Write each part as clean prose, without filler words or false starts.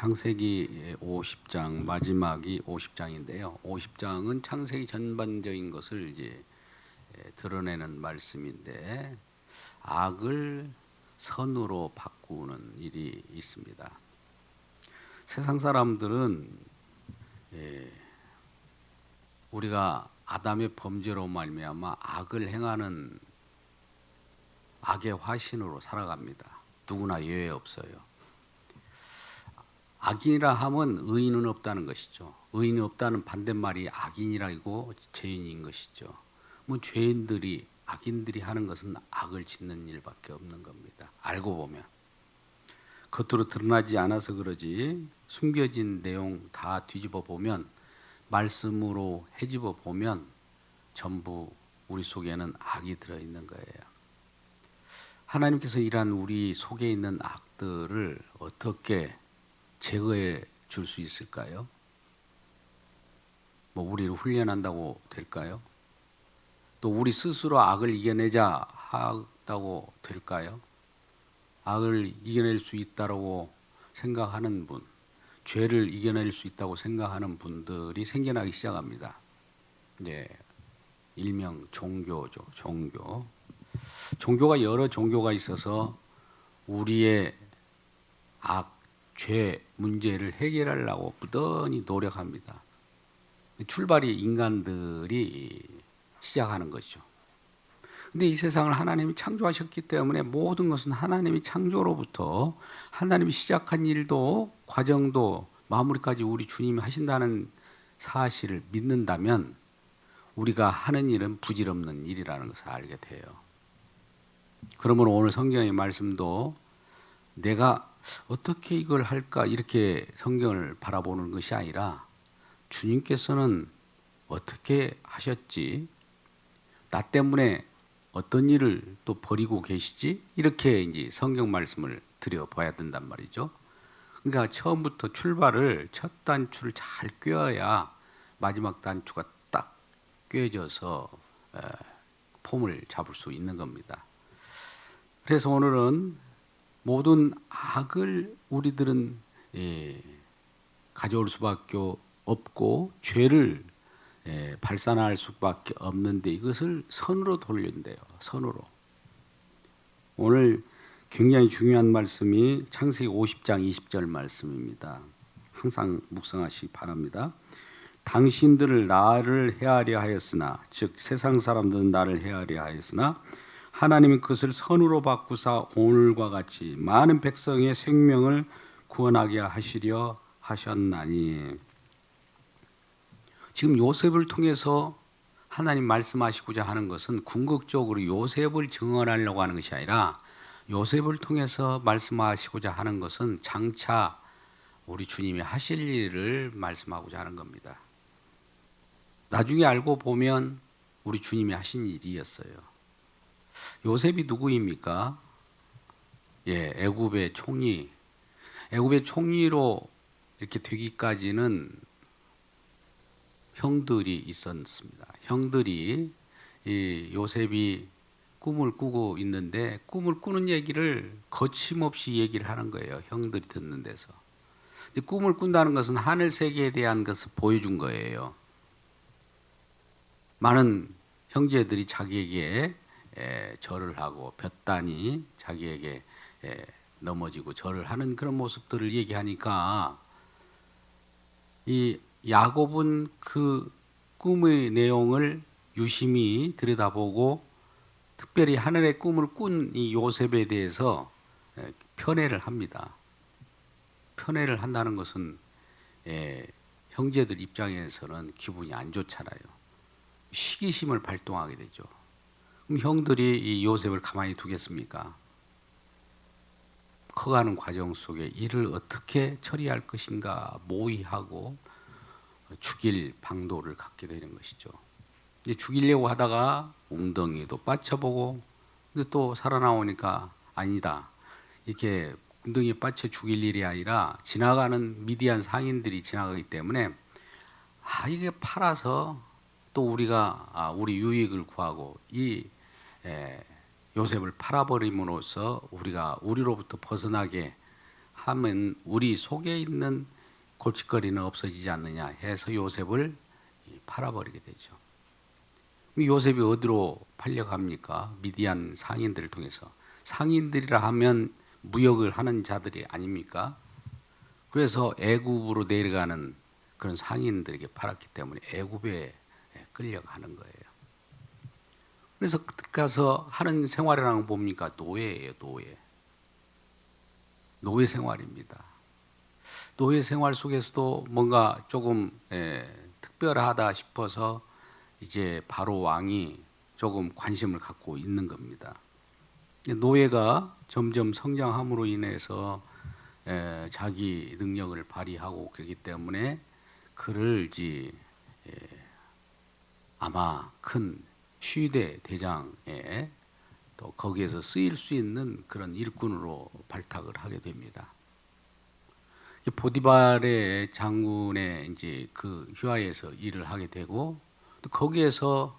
창세기 50장 마지막이 50장인데요. 50장은 창세기 전반적인 것을 이제 드러내는 말씀인데 악을 선으로 바꾸는 일이 있습니다. 세상 사람들은 우리가 아담의 범죄로 말미암아 악을 행하는 악의 화신으로 살아갑니다. 누구나 예외 없어요. 악인이라 하면 의인은 없다는 것이죠. 의인이 없다는 반대말이 악인이라고 죄인인 것이죠. 뭐 죄인들이 악인들이 하는 것은 악을 짓는 일밖에 없는 겁니다. 알고 보면 겉으로 드러나지 않아서 그러지 숨겨진 내용 다 뒤집어 보면 말씀으로 헤집어 보면 전부 우리 속에는 악이 들어있는 거예요. 하나님께서 이러한 우리 속에 있는 악들을 어떻게 제거해 줄 수 있을까요? 뭐 우리를 훈련한다고 될까요? 또 우리 스스로 악을 이겨내자 하다고 될까요? 악을 이겨낼 수 있다고 생각하는 분, 죄를 이겨낼 수 있다고 생각하는 분들이 생겨나기 시작합니다. 이제 일명 종교죠. 종교가 여러 종교가 있어서 우리의 악, 죄 문제를 해결하려고 부단히 노력합니다. 출발이 인간들이 시작하는 것이죠. 근데 이 세상을 하나님이 창조하셨기 때문에 모든 것은 하나님이 창조로부터 하나님이 시작한 일도 과정도 마무리까지 우리 주님이 하신다는 사실을 믿는다면 우리가 하는 일은 부질없는 일이라는 것을 알게 돼요. 그러므로 오늘 성경의 말씀도 내가 어떻게 이걸 할까 이렇게 성경을 바라보는 것이 아니라 주님께서는 어떻게 하셨지? 나 때문에 어떤 일을 또 버리고 계시지? 이렇게 이제 성경 말씀을 들여봐야 된단 말이죠. 그러니까 처음부터 출발을 첫 단추를 잘 꿰어야 마지막 단추가 딱 꿰져서 폼을 잡을 수 있는 겁니다. 그래서 오늘은 모든 악을 우리들은 가져올 수밖에 없고 죄를 발산할 수밖에 없는데 이것을 선으로 돌린대요. 선으로. 오늘 굉장히 중요한 말씀이 창세기 50장 20절 말씀입니다. 항상 묵상하시기 바랍니다. 당신들을 나를 해하려 하였으나 즉 세상 사람들은 나를 해하려 하였으나 하나님이 그것을 선으로 바꾸사 오늘과 같이 많은 백성의 생명을 구원하게 하시려 하셨나니. 지금 요셉을 통해서 하나님 말씀하시고자 하는 것은 궁극적으로 요셉을 증언하려고 하는 것이 아니라 요셉을 통해서 말씀하시고자 하는 것은 장차 우리 주님이 하실 일을 말씀하고자 하는 겁니다. 나중에 알고 보면 우리 주님이 하신 일이었어요. 요셉이 누구입니까? 애굽의 총리. 애굽의 총리로 이렇게 되기까지는 형들이 있었습니다. 형들이 이 요셉이 꿈을 꾸고 있는데 꿈을 꾸는 얘기를 거침없이 얘기를 하는 거예요. 형들이 듣는 데서. 꿈을 꾼다는 것은 하늘 세계에 대한 것을 보여준 거예요. 많은 형제들이 자기에게 절을 하고 볕단이 자기에게 넘어지고 절을 하는 그런 모습들을 얘기하니까 이 야곱은 그 꿈의 내용을 유심히 들여다보고 특별히 하늘의 꿈을 꾼 이 요셉에 대해서 편애를 합니다. 편애를 한다는 것은 형제들 입장에서는 기분이 안 좋잖아요. 시기심을 발동하게 되죠. 그럼 형들이 이 요셉을 가만히 두겠습니까? 커가는 과정 속에 이를 어떻게 처리할 것인가 모의하고 죽일 방도를 갖게 되는 것이죠. 이제 죽이려고 하다가 웅덩이에도 빠쳐보고 근데 또 살아나오니까 아니다. 이렇게 웅덩이에 빠쳐 죽일 일이 아니라 지나가는 미디안 상인들이 지나가기 때문에 이게 팔아서 또 우리가 우리 유익을 구하고 이 요셉을 팔아버림으로써 우리가 우리로부터 벗어나게 하면 우리 속에 있는 골칫거리는 없어지지 않느냐 해서 요셉을 팔아버리게 되죠. 요셉이 어디로 팔려갑니까? 미디안 상인들을 통해서. 상인들이라 하면 무역을 하는 자들이 아닙니까? 그래서 애굽으로 내려가는 그런 상인들에게 팔았기 때문에 애굽에 끌려가는 거예요. 그래서 가서 하는 생활이라는 건 뭡니까? 노예예요, 노예. 노예 생활입니다. 노예 생활 속에서도 뭔가 조금 특별하다 싶어서 이제 바로 왕이 조금 관심을 갖고 있는 겁니다. 노예가 점점 성장함으로 인해서 자기 능력을 발휘하고 그렇기 때문에 그를 이제 아마 큰 시대 대장에 또 거기에서 쓰일 수 있는 그런 일꾼으로 발탁을 하게 됩니다. 보디발의 장군의 이제 그 휘하에서 일을 하게 되고 또 거기에서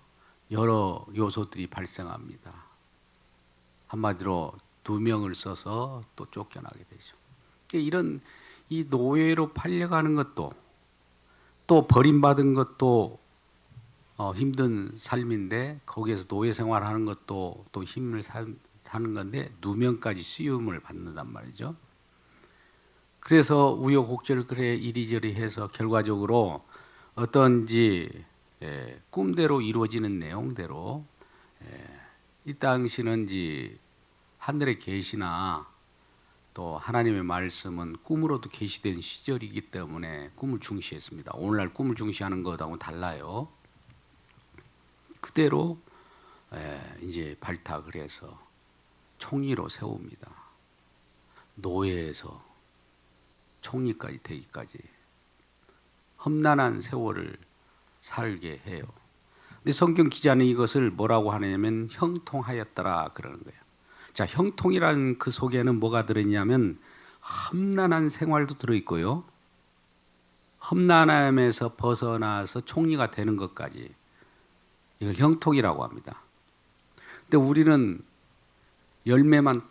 여러 요소들이 발생합니다. 한마디로 2명을 써서 또 쫓겨나게 되죠. 이런 이 노예로 팔려가는 것도 또 버림받은 것도 힘든 삶인데 거기에서 노예 생활하는 것도 또 힘을 사는 건데 누명까지 씌움을 받는단 말이죠. 그래서 우여곡절 그래 이리저리 해서 결과적으로 어떤지 꿈대로 이루어지는 내용대로 이 당시는 이제 하늘의 계시나 또 하나님의 말씀은 꿈으로도 계시된 시절이기 때문에 꿈을 중시했습니다. 오늘날 꿈을 중시하는 것하고는 달라요. 그대로 이제 발탁을 해서 총리로 세웁니다. 노예에서 총리까지 되기까지 험난한 세월을 살게 해요. 근데 성경 기자는 이것을 뭐라고 하냐면 형통하였더라 그러는 거예요. 자, 형통이라는 그 속에는 뭐가 들어있냐면 험난한 생활도 들어있고요. 험난함에서 벗어나서 총리가 되는 것까지 이걸 형통이라고 합니다. 근데 우리는 열매만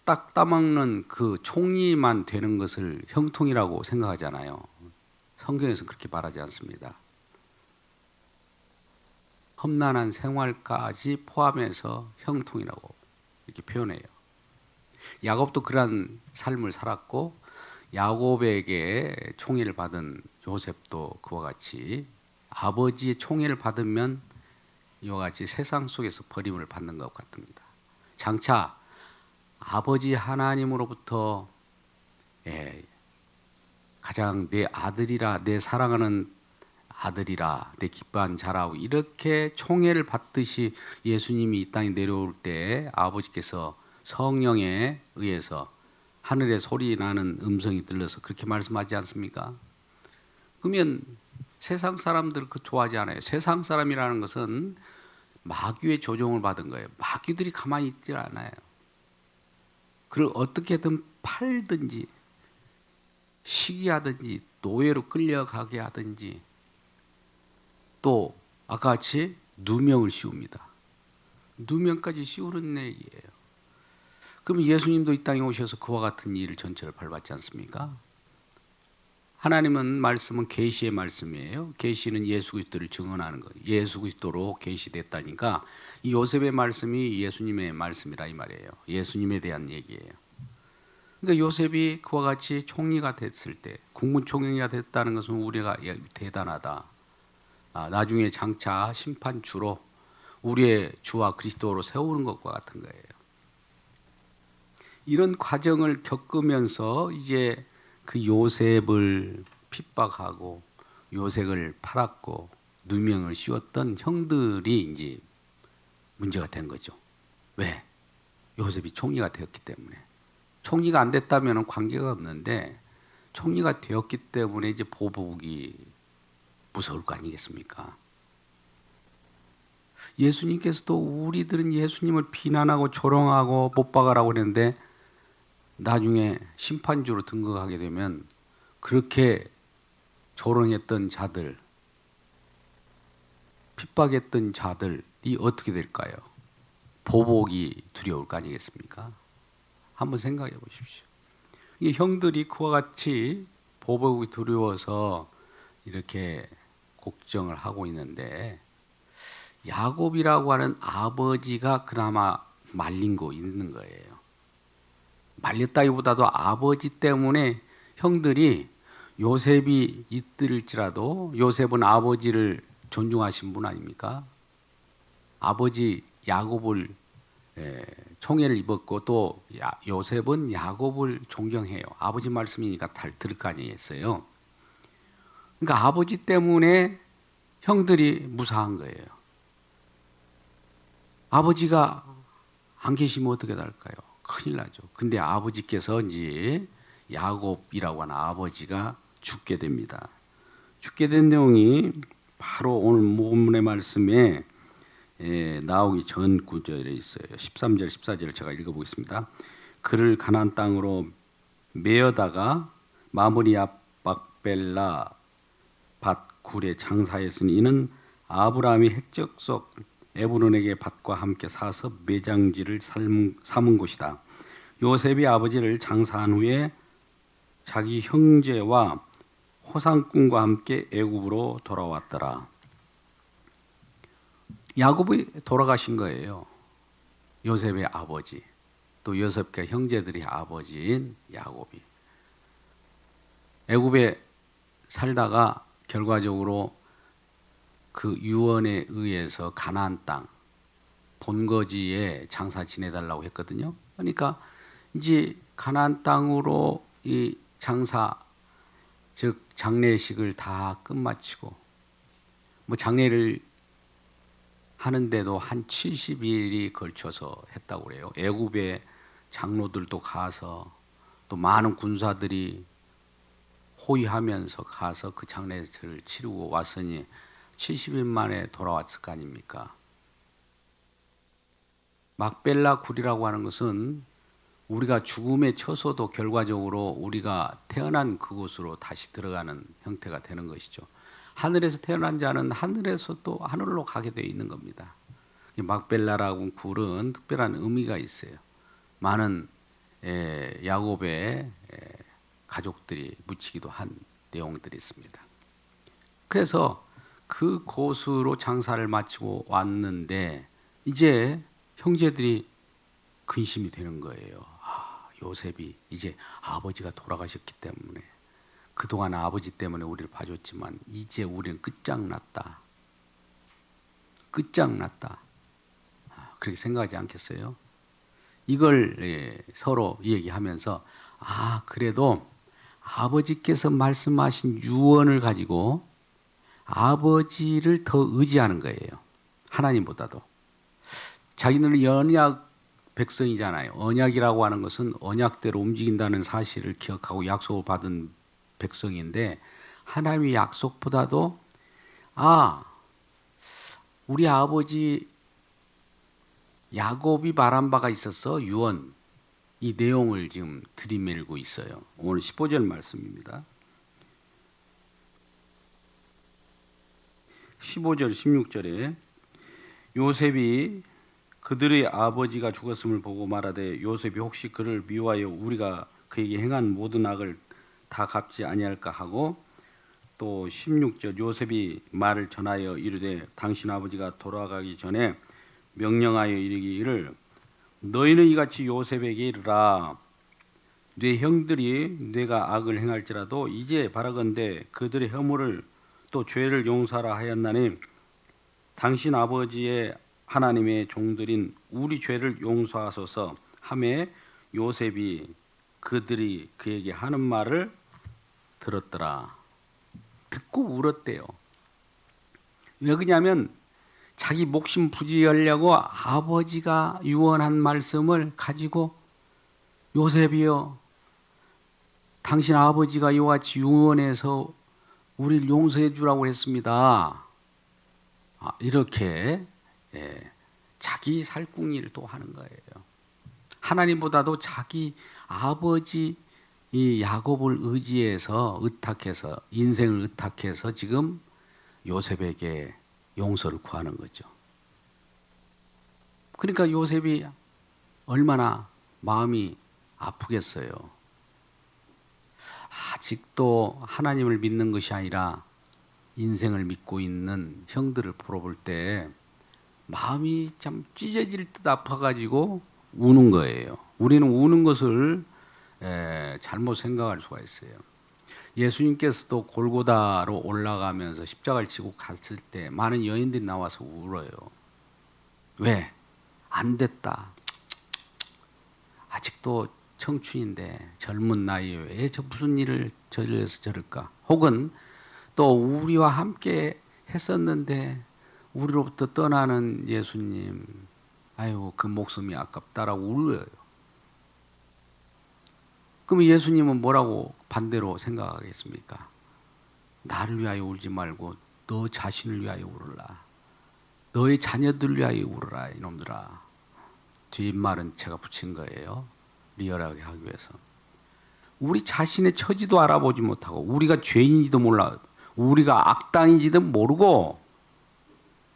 딱 따먹는 그 총리만 되는 것을 형통이라고 생각하잖아요. 성경에서는 그렇게 말하지 않습니다. 험난한 생활까지 포함해서 형통이라고 이렇게 표현해요. 야곱도 그러한 삶을 살았고 야곱에게 총애를 받은 요셉도 그와 같이 아버지의 총애를 받으면 이와 같이 세상 속에서 버림을 받는 것 같습니다. 장차 아버지 하나님으로부터 가장 내 아들이라 내 사랑하는 아들이라 내 기뻐한 자라고 이렇게 총애를 받듯이 예수님이 이 땅에 내려올 때 아버지께서 성령에 의해서 하늘에 소리 나는 음성이 들려서 그렇게 말씀하지 않습니까? 그러면 세상 사람들 그 좋아하지 않아요. 세상 사람이라는 것은 마귀의 조종을 받은 거예요. 마귀들이 가만히 있질 않아요. 그를 어떻게든 팔든지 시기하든지 노예로 끌려가게 하든지 또 아까 같이 누명을 씌웁니다. 누명까지 씌우는 얘기예요. 그럼 예수님도 이 땅에 오셔서 그와 같은 일을 전체를 밟았지 않습니까? 하나님은 말씀은 계시의 말씀이에요. 계시는 예수 그리스도를 증언하는 거예요. 예수 그리스도로 계시됐다니까 이 요셉의 말씀이 예수님의 말씀이라 이 말이에요. 예수님에 대한 얘기예요. 그러니까 요셉이 그와 같이 총리가 됐을 때 국무총리가 됐다는 것은 우리가 대단하다. 나중에 장차 심판주로 우리의 주와 그리스도로 세우는 것과 같은 거예요. 이런 과정을 겪으면서 이제 그 요셉을 핍박하고 요셉을 팔았고 누명을 씌웠던 형들이 이제 문제가 된 거죠. 왜? 요셉이 총리가 되었기 때문에. 총리가 안 됐다면 관계가 없는데 총리가 되었기 때문에 이제 보복이 무서울 거 아니겠습니까? 예수님께서도 우리들은 예수님을 비난하고 조롱하고 못 박아라고 그랬는데 나중에 심판주로 등극하게 되면 그렇게 조롱했던 자들, 핍박했던 자들이 어떻게 될까요? 보복이 두려울 거 아니겠습니까? 한번 생각해 보십시오. 이 형들이 그와 같이 보복이 두려워서 이렇게 걱정을 하고 있는데 야곱이라고 하는 아버지가 그나마 말린 거 있는 거예요. 말렸다기보다도 아버지 때문에 형들이 요셉이 있을지라도 요셉은 아버지를 존중하신 분 아닙니까? 아버지 야곱을 총애를 입었고 또 요셉은 야곱을 존경해요. 아버지 말씀이니까 잘 들을 거 아니겠어요. 그러니까 아버지 때문에 형들이 무사한 거예요. 아버지가 안 계시면 어떻게 될까요? 큰일 나죠. 근데 아버지께서 이제 야곱이라고 하는 아버지가 죽게 됩니다. 죽게 된 내용이 바로 오늘 본문의 말씀에 나오기 전 구절에 있어요. 13절, 14절을 제가 읽어보겠습니다. 그를 가나안 땅으로 메어다가 마므리 앞 막벨라 밭 굴에 장사했으니 이는 아브라함이 헷적 속 에브론에게 밭과 함께 사서 매장지를 삼은 곳이다. 요셉이 아버지를 장사한 후에 자기 형제와 호상꾼과 함께 애굽으로 돌아왔더라. 야곱이 돌아가신 거예요. 요셉의 아버지, 또 요셉과 형제들의 아버지인 야곱이 애굽에 살다가 결과적으로 그 유언에 의해서 가나안 땅 본거지에 장사 지내달라고 했거든요. 그러니까 이제 가나안 땅으로 이 장사 즉 장례식을 다 끝마치고 뭐 장례를 하는데도 한 70일이 걸쳐서 했다고 그래요. 애굽의 장로들도 가서 또 많은 군사들이 호위하면서 가서 그 장례를 치르고 왔으니 70일 만에 돌아왔을 거 아닙니까? 막벨라 굴이라고 하는 것은 우리가 죽음에 처서도 결과적으로 우리가 태어난 그곳으로 다시 들어가는 형태가 되는 것이죠. 하늘에서 태어난 자는 하늘에서 또 하늘로 가게 되어 있는 겁니다. 막벨라라고 굴은 특별한 의미가 있어요. 많은 야곱의 가족들이 묻히기도 한 내용들이 있습니다. 그래서 그 곳으로 장사를 마치고 왔는데 이제 형제들이 근심이 되는 거예요. 요셉이 이제 아버지가 돌아가셨기 때문에 그동안 아버지 때문에 우리를 봐줬지만 이제 우리는 끝장났다. 끝장났다. 그렇게 생각하지 않겠어요? 이걸 서로 얘기하면서 그래도 아버지께서 말씀하신 유언을 가지고 아버지를 더 의지하는 거예요. 하나님보다도. 자기는 언약 백성이잖아요. 언약이라고 하는 것은 언약대로 움직인다는 사실을 기억하고 약속을 받은 백성인데 하나님의 약속보다도 우리 아버지 야곱이 말한 바가 있어서 유언 이 내용을 지금 들이밀고 있어요. 오늘 15절 말씀입니다. 15절 16절에 요셉이 그들의 아버지가 죽었음을 보고 말하되 요셉이 혹시 그를 미워하여 우리가 그에게 행한 모든 악을 다 갚지 아니할까 하고 또 16절 요셉이 말을 전하여 이르되 당신 아버지가 돌아가기 전에 명령하여 이르기를 너희는 이같이 요셉에게 이르라 네 형들이 네가 악을 행할지라도 이제 바라건대 그들의 허물을 또 죄를 용서하라 하였나니 당신 아버지의 하나님의 종들인 우리 죄를 용서하소서 하매 요셉이 그들이 그에게 하는 말을 들었더라. 듣고 울었대요. 왜 그러냐면 자기 목숨 부지하려고 아버지가 유언한 말씀을 가지고 요셉이여 당신 아버지가 이와 같이 유언해서 우리를 용서해 주라고 했습니다. 이렇게 자기 살궁리를 또 하는 거예요. 하나님보다도 자기 아버지 이 야곱을 의지해서 의탁해서 인생을 의탁해서 지금 요셉에게 용서를 구하는 거죠. 그러니까 요셉이 얼마나 마음이 아프겠어요. 아직도 하나님을 믿는 것이 아니라 인생을 믿고 있는 형들을 보러 볼 때 마음이 참 찢어질 듯 아파가지고 우는 거예요. 우리는 우는 것을 잘못 생각할 수가 있어요. 예수님께서도 골고다로 올라가면서 십자가를 지고 갔을 때 많은 여인들이 나와서 울어요. 왜? 안 됐다. 아직도 청춘인데 젊은 나이에 왜 저 무슨 일을 저질러서 저럴까? 혹은 또 우리와 함께 했었는데 우리로부터 떠나는 예수님, 아유 그 목숨이 아깝다라고 울어요. 그럼 예수님은 뭐라고 반대로 생각하겠습니까? 나를 위하여 울지 말고 너 자신을 위하여 울어라. 너의 자녀들 위하여 울어라 이놈들아. 뒷말은 제가 붙인 거예요. 리얼하게 하기 위해서. 우리 자신의 처지도 알아보지 못하고 우리가 죄인인지도 몰라. 우리가 악당인지도 모르고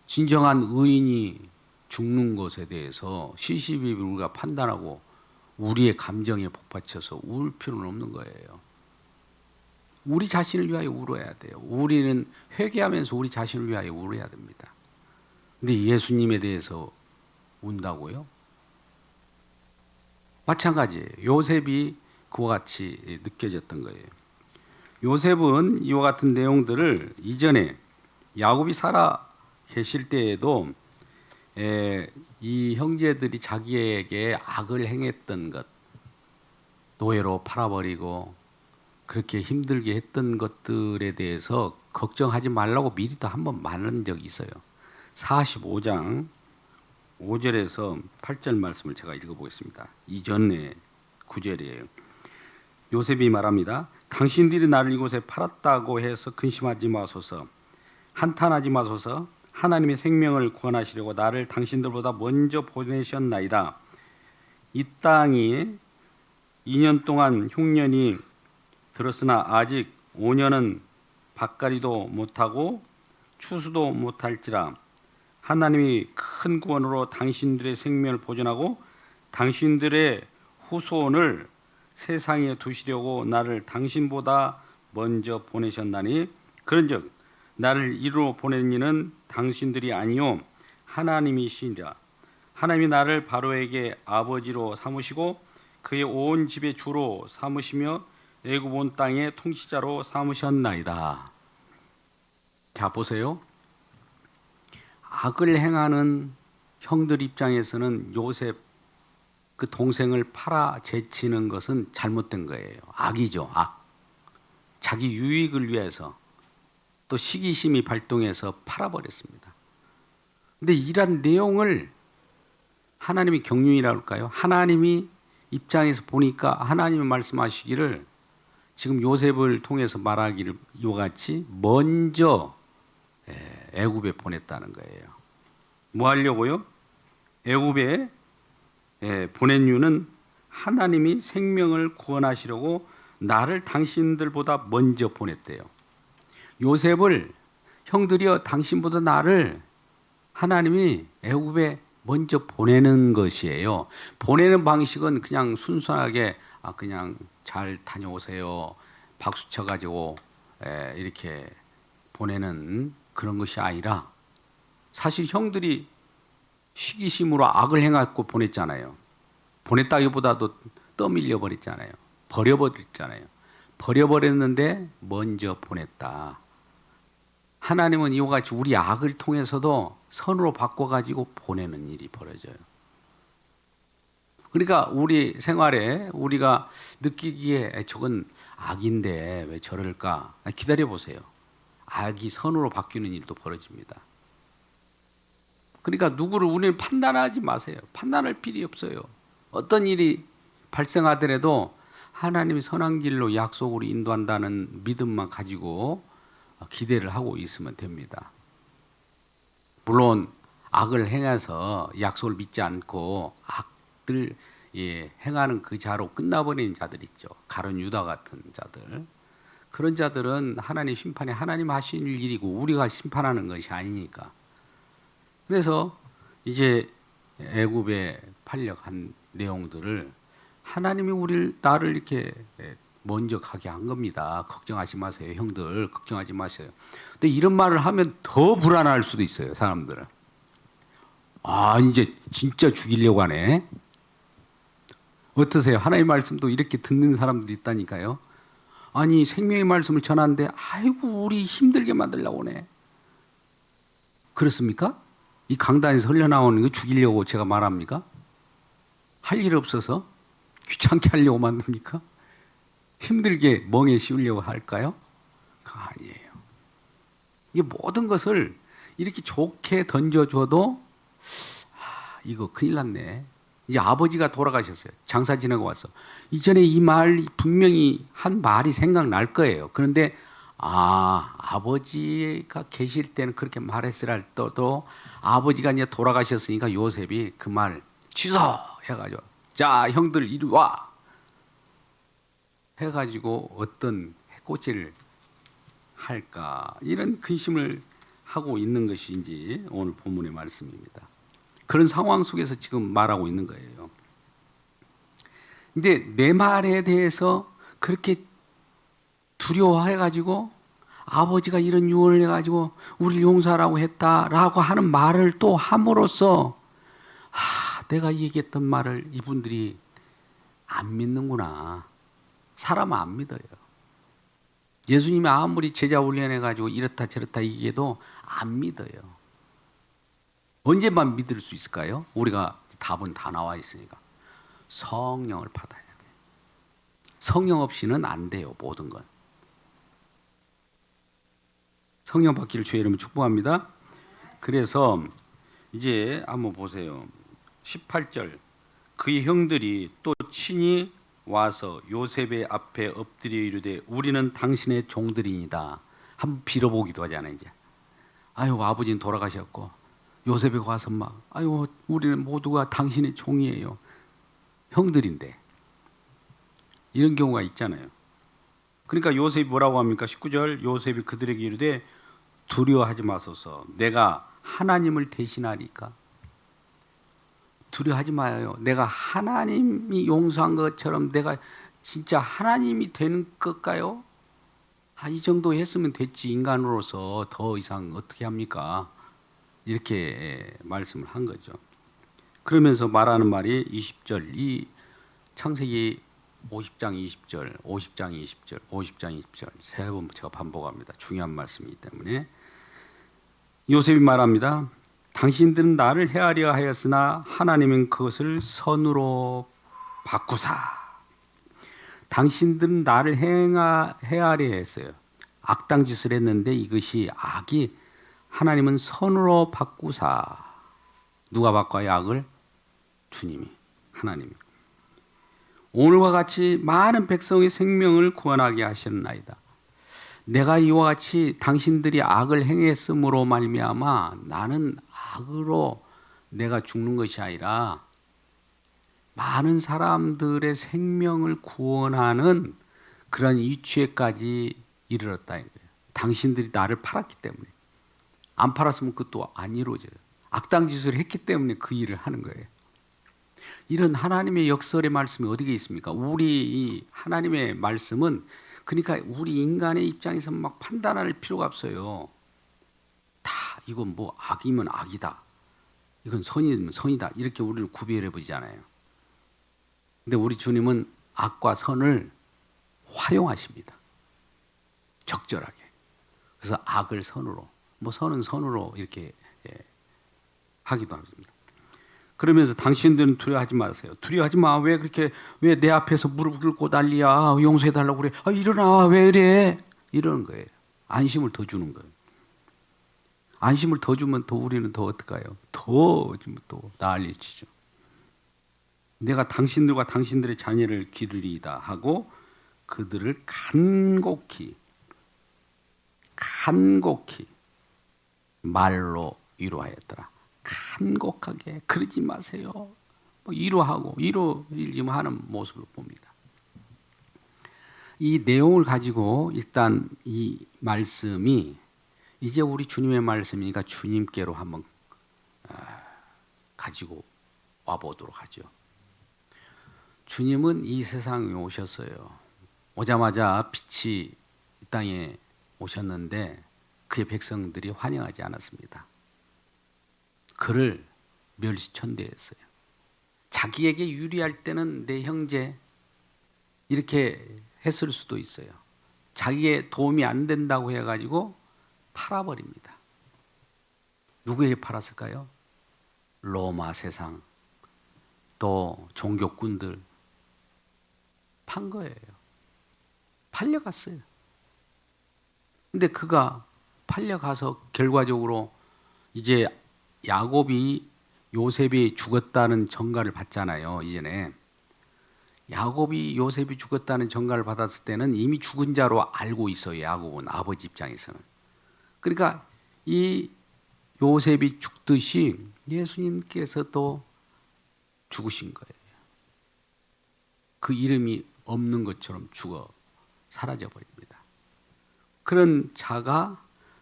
진정한 의인이 죽는 것에 대해서 시시비비 우리가 판단하고 우리의 감정에 복받쳐서 울 필요는 없는 거예요. 우리 자신을 위하여 울어야 돼요. 우리는 회개하면서 우리 자신을 위하여 울어야 됩니다. 근데 예수님에 대해서 운다고요? 마찬가지예요. 요셉이 그와 같이 느껴졌던 거예요. 요셉은 이와 같은 내용들을 이전에 야곱이 살아 계실 때에도 이 형제들이 자기에게 악을 행했던 것, 노예로 팔아버리고 그렇게 힘들게 했던 것들에 대해서 걱정하지 말라고 미리도 한번 말한 적이 있어요. 45장 5절에서 8절 말씀을 제가 읽어보겠습니다. 이전에 9절이에요. 요셉이 말합니다. 당신들이 나를 이곳에 팔았다고 해서 근심하지 마소서. 한탄하지 마소서. 하나님의 생명을 구원하시려고 나를 당신들보다 먼저 보내셨나이다. 이 땅이 2년 동안 흉년이 들었으나 아직 5년은 밭갈이도 못하고 추수도 못할지라. 하나님이 큰 구원으로 당신들의 생명을 보존하고 당신들의 후손을 세상에 두시려고 나를 당신보다 먼저 보내셨나니 그런즉 나를 이리로 보낸 이는 당신들이 아니요 하나님이시니라. 하나님이 나를 바로에게 아버지로 삼으시고 그의 온 집의 주로 삼으시며 애굽 온 땅의 통치자로 삼으셨나이다. 자 보세요. 악을 행하는 형들 입장에서는 요셉 그 동생을 팔아 제치는 것은 잘못된 거예요. 악이죠. 악. 자기 유익을 위해서 또 시기심이 발동해서 팔아버렸습니다. 근데 이런 내용을 하나님이 경륜이라고 할까요? 하나님이 입장에서 보니까 하나님이 말씀하시기를 지금 요셉을 통해서 말하기를 이와 같이 먼저 애굽에 보냈다는 거예요. 뭐 하려고요? 애굽에 보낸 이유는 하나님이 생명을 구원하시려고 나를 당신들보다 먼저 보냈대요. 요셉을 형들이여 당신보다 나를 하나님이 애굽에 먼저 보내는 것이에요. 보내는 방식은 그냥 순수하게 그냥 잘 다녀오세요. 박수 쳐가지고 이렇게 보내는 그런 것이 아니라 사실 형들이 시기심으로 악을 행하고 보냈잖아요. 보냈다기보다도 떠밀려 버렸잖아요. 버려버렸잖아요. 버려버렸는데 먼저 보냈다. 하나님은 이와 같이 우리 악을 통해서도 선으로 바꿔가지고 보내는 일이 벌어져요. 그러니까 우리 생활에 우리가 느끼기에 저건 악인데 왜 저럴까? 기다려보세요. 악이 선으로 바뀌는 일도 벌어집니다. 그러니까 누구를 우리는 판단하지 마세요. 판단할 필요 없어요. 어떤 일이 발생하더라도 하나님이 선한 길로 약속으로 인도한다는 믿음만 가지고 기대를 하고 있으면 됩니다. 물론 악을 행해서 약속을 믿지 않고 악들 행하는 그 자로 끝나버리는 자들 있죠. 가룟 유다 같은 자들. 그런 자들은 하나님 심판이 하나님 하시는 일이고 우리가 심판하는 것이 아니니까. 그래서 이제 애굽에 팔려간 내용들을 하나님이 나를 이렇게 먼저 가게 한 겁니다. 걱정하지 마세요. 형들 걱정하지 마세요. 근데 이런 말을 하면 더 불안할 수도 있어요. 사람들은. 아, 이제 진짜 죽이려고 하네. 어떠세요? 하나님의 말씀도 이렇게 듣는 사람들이 있다니까요. 아니, 생명의 말씀을 전하는데 아이고 우리 힘들게 만들려고 하네. 그렇습니까? 이 강단에서 흘러나오는 거 죽이려고 제가 말합니까? 할 일 없어서 귀찮게 하려고 만듭니까? 힘들게 멍에 씌우려고 할까요? 그거 아니에요. 이게 모든 것을 이렇게 좋게 던져줘도 이거 큰일 났네. 이제 아버지가 돌아가셨어요. 장사 지내고 와서. 이전에 이 말 분명히 한 말이 생각날 거예요. 그런데 아버지가 계실 때는 그렇게 말했으랄 때도 아버지가 이제 돌아가셨으니까 요셉이 그 말 취소해가지고 자 형들 이리 와 해가지고 어떤 해코지를 할까 이런 근심을 하고 있는 것인지 오늘 본문의 말씀입니다. 그런 상황 속에서 지금 말하고 있는 거예요. 근데 내 말에 대해서 그렇게 두려워해가지고 아버지가 이런 유언을 해가지고 우리를 용서하라고 했다라고 하는 말을 또 함으로써 내가 얘기했던 말을 이분들이 안 믿는구나. 사람은 안 믿어요. 예수님이 아무리 제자 훈련해가지고 이렇다 저렇다 얘기해도 안 믿어요. 언제만 믿을 수 있을까요? 우리가 답은 다 나와 있으니까. 성령을 받아야 돼요. 성령 없이는 안 돼요. 모든 건. 성령 받기를 주의 이름으로 축복합니다. 그래서 이제 한번 보세요. 18절 그의 형들이 또 친히 와서 요셉의 앞에 엎드려 이르되 우리는 당신의 종들이니다. 한번 빌어보기도 하잖아요. 이제 아유 아버지는 돌아가셨고 요셉이 와서 막 아유 우리는 모두가 당신의 종이에요. 형들인데 이런 경우가 있잖아요. 그러니까 요셉이 뭐라고 합니까? 19절 요셉이 그들에게 이르되 두려워하지 마소서 내가 하나님을 대신하니까. 두려워하지 마요. 내가 하나님이 용서한 것처럼 내가 진짜 하나님이 되는 것일까요? 이 정도 했으면 됐지. 인간으로서 더 이상 어떻게 합니까? 이렇게 말씀을 한 거죠. 그러면서 말하는 말이 20절 이 창세기 50장 20절 50장 20절 50장 20절 세 번 제가 반복합니다. 중요한 말씀이기 때문에 요셉이 말합니다. 당신들은 나를 해하려 하였으나 하나님은 그것을 선으로 바꾸사. 당신들은 나를 해하려 했어요. 악당 짓을 했는데 이것이 악이 하나님은 선으로 바꾸사. 누가 바꿔요 악을? 주님이 하나님이. 오늘과 같이 많은 백성의 생명을 구원하게 하셨나이다. 내가 이와 같이 당신들이 악을 행했으므로 말미암아 나는 악으로 내가 죽는 것이 아니라 많은 사람들의 생명을 구원하는 그런 위치에까지 이르렀다. 당신들이 나를 팔았기 때문에. 안 팔았으면 그것도 안 이루어져요. 악당 짓을 했기 때문에 그 일을 하는 거예요. 이런 하나님의 역설의 말씀이 어디에 있습니까? 우리 이 하나님의 말씀은 그러니까 우리 인간의 입장에서 막 판단할 필요가 없어요. 다 이건 뭐 악이면 악이다. 이건 선이면 선이다. 이렇게 우리를 구별해 보잖아요. 근데 우리 주님은 악과 선을 활용하십니다. 적절하게. 그래서 악을 선으로, 뭐 선은 선으로 이렇게 하기도 합니다. 그러면서 당신들은 두려워하지 마세요. 두려워하지 마. 왜 그렇게 왜 내 앞에서 무릎 꿇고 난리야. 용서해 달라고 그래. 일어나. 왜 이래? 이러는 거예요. 안심을 더 주는 거예요. 안심을 더 주면 더 우리는 더 어떨까요? 더 주면 또 난리치죠. 내가 당신들과 당신들의 자녀를 기르리이다 하고 그들을 간곡히 말로 위로하였더라. 간곡하게 그러지 마세요. 위로하고 위로일지만 하는 모습을 봅니다. 이 내용을 가지고 일단 이 말씀이 이제 우리 주님의 말씀이니까 주님께로 한번 가지고 와보도록 하죠. 주님은 이 세상에 오셨어요. 오자마자 빛이 이 땅에 오셨는데 그의 백성들이 환영하지 않았습니다. 그를 멸시천대했어요. 자기에게 유리할 때는 내 형제 이렇게 했을 수도 있어요. 자기의 도움이 안 된다고 해가지고 팔아버립니다. 누구에게 팔았을까요? 로마 세상, 또 종교꾼들 판 거예요. 팔려갔어요. 근데 그가 팔려가서 결과적으로 이제 야곱이 요셉이 죽었다는 전가를 받잖아요. 이전에 야곱이 요셉이 죽었다는 전가를 받았을 때는 이미 죽은 자로 알고 있어요. 야곱은 아버지 입장에서는. 그러니까 이 요셉이 죽듯이 예수님께서도 죽으신 거예요. 그 이름이 없는 것처럼 죽어 사라져 버립니다. 그런 자가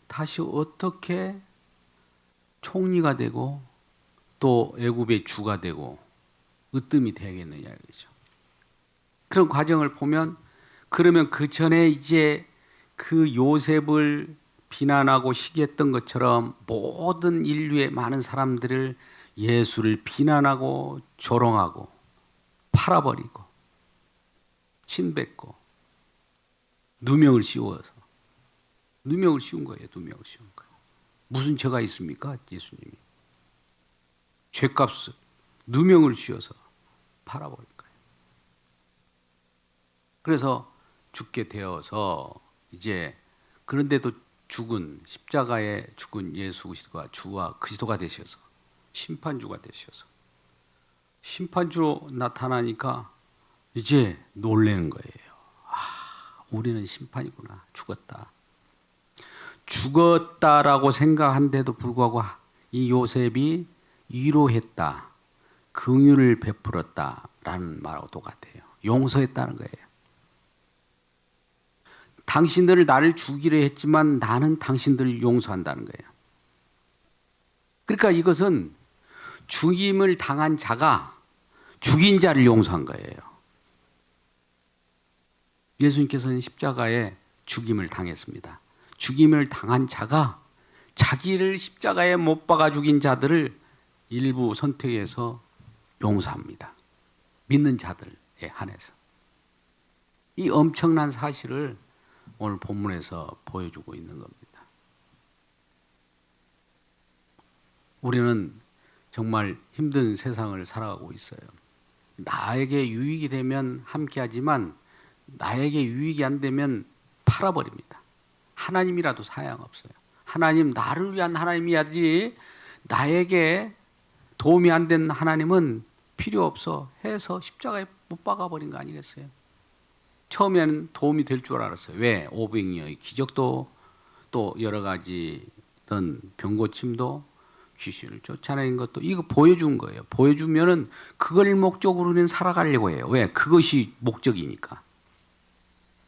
다시 어떻게 총리가 되고 또 애굽의 주가 되고 으뜸이 되겠느냐 이거죠. 그런 과정을 보면 그러면 그 전에 이제 그 요셉을 비난하고 시기했던 것처럼 모든 인류의 많은 사람들을 예수를 비난하고 조롱하고 팔아버리고 침뱉고 누명을 씌워서 누명을 씌운 거예요. 누명을 씌운 거예요. 무슨 죄가 있습니까? 예수님이 죄값을 누명을 씌워서 팔아버린 거예요. 그래서 죽게 되어서 이제 그런데도 죽은 십자가에 죽은 예수가 주와 그리스도가 되셔서 심판주가 되셔서 심판주로 나타나니까 이제 놀라는 거예요. 아, 우리는 심판이구나. 죽었다. 죽었다라고 생각한데도 불구하고 이 요셉이 위로했다. 긍휼을 베풀었다라는 말하고 똑같아요. 용서했다는 거예요. 당신들을 나를 죽이려 했지만 나는 당신들을 용서한다는 거예요. 그러니까 이것은 죽임을 당한 자가 죽인 자를 용서한 거예요. 예수님께서는 십자가에 죽임을 당했습니다. 죽임을 당한 자가 자기를 십자가에 못 박아 죽인 자들을 일부 선택해서 용서합니다. 믿는 자들에 한해서. 이 엄청난 사실을 오늘 본문에서 보여주고 있는 겁니다. 우리는 정말 힘든 세상을 살아가고 있어요. 나에게 유익이 되면 함께하지만 나에게 유익이 안 되면 팔아버립니다. 하나님이라도 사양없어요. 하나님, 나를 위한 하나님이야지 나에게 도움이 안 된 하나님은 필요 없어 해서 십자가에 못 박아버린 거 아니겠어요? 처음에는 도움이 될 줄 알았어요. 왜? 오병이어의 기적도 또 여러 가지 병고침도 귀신을 쫓아내는 것도 이거 보여준 거예요. 보여주면은 그걸 목적으로는 살아가려고 해요. 왜? 그것이 목적이니까.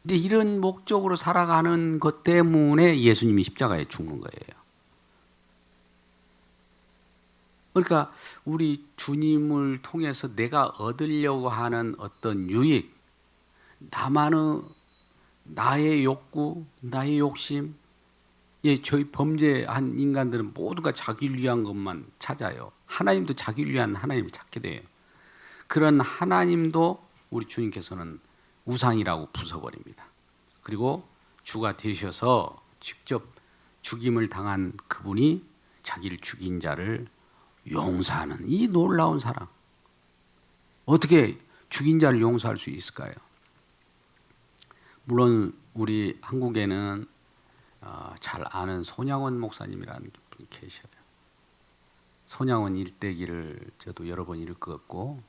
이제 이런 목적으로 살아가는 것 때문에 예수님이 십자가에 죽는 거예요. 그러니까 우리 주님을 통해서 내가 얻으려고 하는 어떤 유익, 나만의 나의 욕구, 나의 욕심, 예, 저희 범죄한 인간들은 모두가 자기를 위한 것만 찾아요. 하나님도 자기를 위한 하나님을 찾게 돼요. 그런 하나님도 우리 주님께서는 우상이라고 부숴버립니다. 그리고 주가 되셔서 직접 죽임을 당한 그분이 자기를 죽인 자를 용서하는 이 놀라운 사랑. 어떻게 죽인 자를 용서할 수 있을까요? 물론 우리 한국에는 잘 아는 손양원 목사님이라는 분이 계셔요. 손양원 일대기를 저도 여러 번 읽었고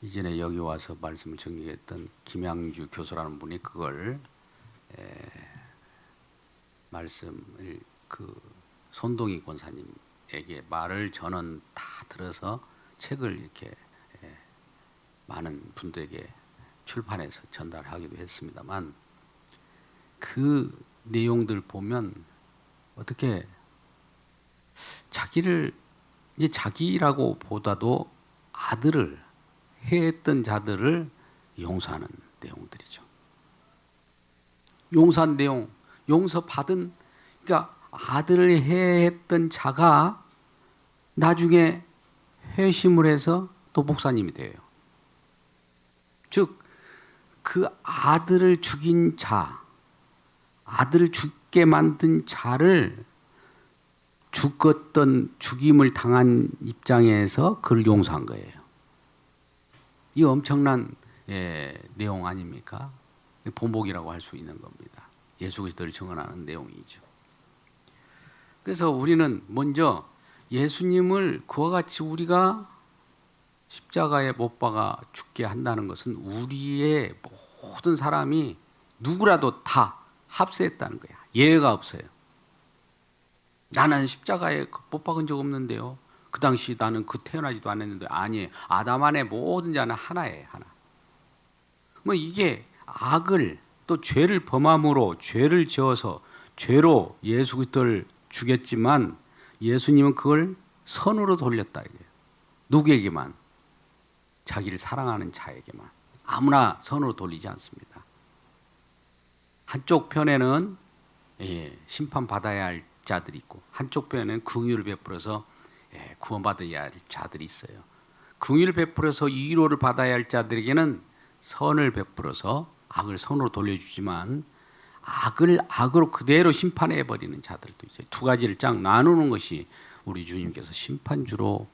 이전에 여기 와서 말씀을 전개했던 김양주 교수라는 분이 그걸 말씀을 그 손동희 권사님에게 말을 저는 다 들어서 책을 이렇게 많은 분들에게 출판해서 전달하기도 했습니다만 그 내용들 보면 어떻게 자기를 이제 자기라고 보다도 아들을 해했던 자들을 용서하는 내용들이죠. 용서한 내용, 용서받은, 그러니까 아들을 해했던 자가 나중에 회심을 해서 또 목사님이 돼요. 즉, 그 아들을 죽인 자, 아들을 죽게 만든 자를 죽었던, 죽임을 당한 입장에서 그를 용서한 거예요. 이 엄청난 내용 아닙니까? 본보기라고 할 수 있는 겁니다. 예수 그리스도를 증언하는 내용이죠. 그래서 우리는 먼저 예수님을 그와 같이 우리가 십자가에 못 박아 죽게 한다는 것은 우리의 모든 사람이 누구라도 다 합세했다는 거야. 예외가 없어요. 나는 십자가에 못 박은 적 없는데요. 그 당시 나는 태어나지도 않았는데. 아니에요. 아담 안에 모든 자는 하나예요. 하나. 뭐 이게 악을 또 죄를 범함으로 죄를 지어서 죄로 예수 그리스도를 죽였지만 예수님은 그걸 선으로 돌렸다 이거예요. 누구에게만? 자기를 사랑하는 자에게만. 아무나 선으로 돌리지 않습니다. 한쪽 편에는 심판받아야 할 자들이 있고 한쪽 편에는 긍휼을 베풀어서 구원받아야 할 자들이 있어요. 긍휼을 베풀어서 위로를 받아야 할 자들에게는 선을 베풀어서 악을 선으로 돌려주지만 악을 악으로 그대로 심판해버리는 자들도 있어요. 두 가지를 쫙 나누는 것이 우리 주님께서 심판주로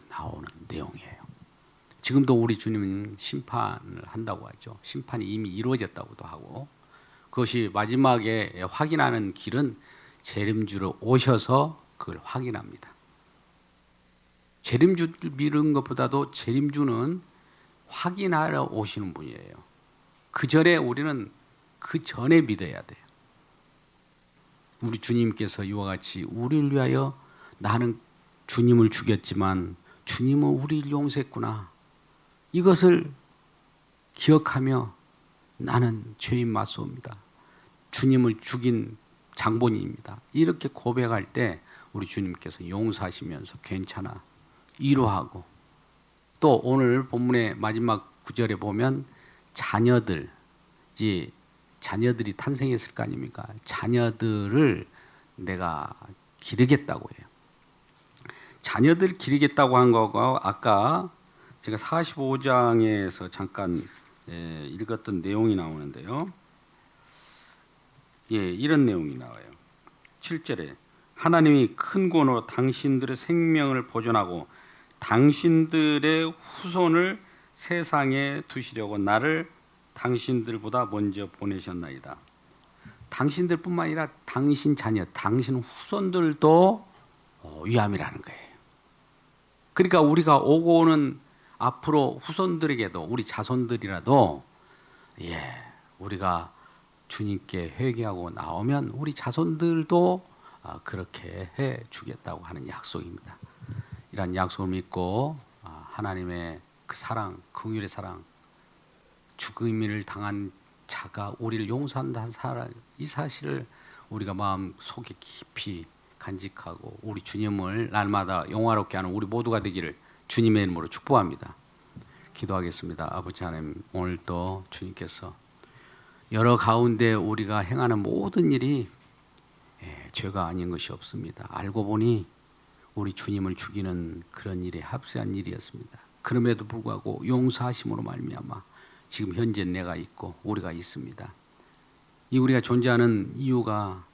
나오는 내용이에요. 지금도 우리 주님은 심판을 한다고 하죠. 심판이 이미 이루어졌다고도 하고 그것이 마지막에 확인하는 길은 재림주로 오셔서 그걸 확인합니다. 재림주를 믿는 것보다도 재림주는 확인하러 오시는 분이에요. 그 전에 우리는 그 전에 믿어야 돼요. 우리 주님께서 이와 같이 우리를 위하여 나는 주님을 죽였지만 주님은 우리를 용서했구나. 이것을 기억하며 나는 죄인 맞소입니다. 주님을 죽인 장본인입니다. 이렇게 고백할 때 우리 주님께서 용서하시면서 괜찮아, 위로하고 또 오늘 본문의 마지막 구절에 보면 자녀들이 탄생했을 거 아닙니까? 자녀들을 내가 기르겠다고 해요. 자녀들 기르겠다고 한 거가 아까 제가 45장에서 잠깐 읽었던 내용이 나오는데요. 이런 내용이 나와요. 7절에 하나님이 큰 권으로 당신들의 생명을 보존하고 당신들의 후손을 세상에 두시려고 나를 당신들보다 먼저 보내셨나이다. 당신들뿐만 아니라 당신 자녀, 당신 후손들도 위함이라는 거예요. 그러니까 우리가 오고 오는 앞으로 후손들에게도 우리 자손들이라도 우리가 주님께 회개하고 나오면 우리 자손들도 그렇게 해 주겠다고 하는 약속입니다. 이런 약속을 믿고 하나님의 그 사랑, 긍휼의 사랑, 죽음을 당한 자가 우리를 용서한다는 이 사실을 우리가 마음 속에 깊이 간직하고 우리 주님을 날마다 영화롭게 하는 우리 모두가 되기를 주님의 이름으로 축복합니다. 기도하겠습니다. 아버지 하나님, 오늘도 주님께서 여러 가운데 우리가 행하는 모든 일이 죄가 아닌 것이 없습니다. 알고 보니 우리 주님을 죽이는 그런 일에 합세한 일이었습니다. 그럼에도 불구하고 용서하심으로 말미암아 지금 현재 내가 있고 우리가 있습니다. 이 우리가 존재하는 이유가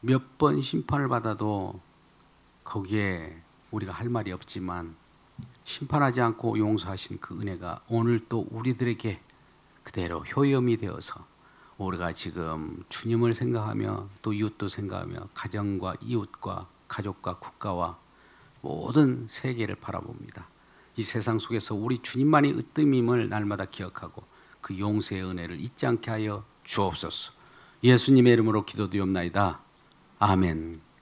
몇 번 심판을 받아도 거기에 우리가 할 말이 없지만 심판하지 않고 용서하신 그 은혜가 오늘 또 우리들에게 그대로 효염이 되어서 우리가 지금 주님을 생각하며 또 이웃도 생각하며 가정과 이웃과 가족과 국가와 모든 세계를 바라봅니다. 이 세상 속에서 우리 주님만이 으뜸임을 날마다 기억하고 그 용서의 은혜를 잊지 않게 하여 주옵소서. 예수님의 이름으로 기도드리옵나이다. 아멘.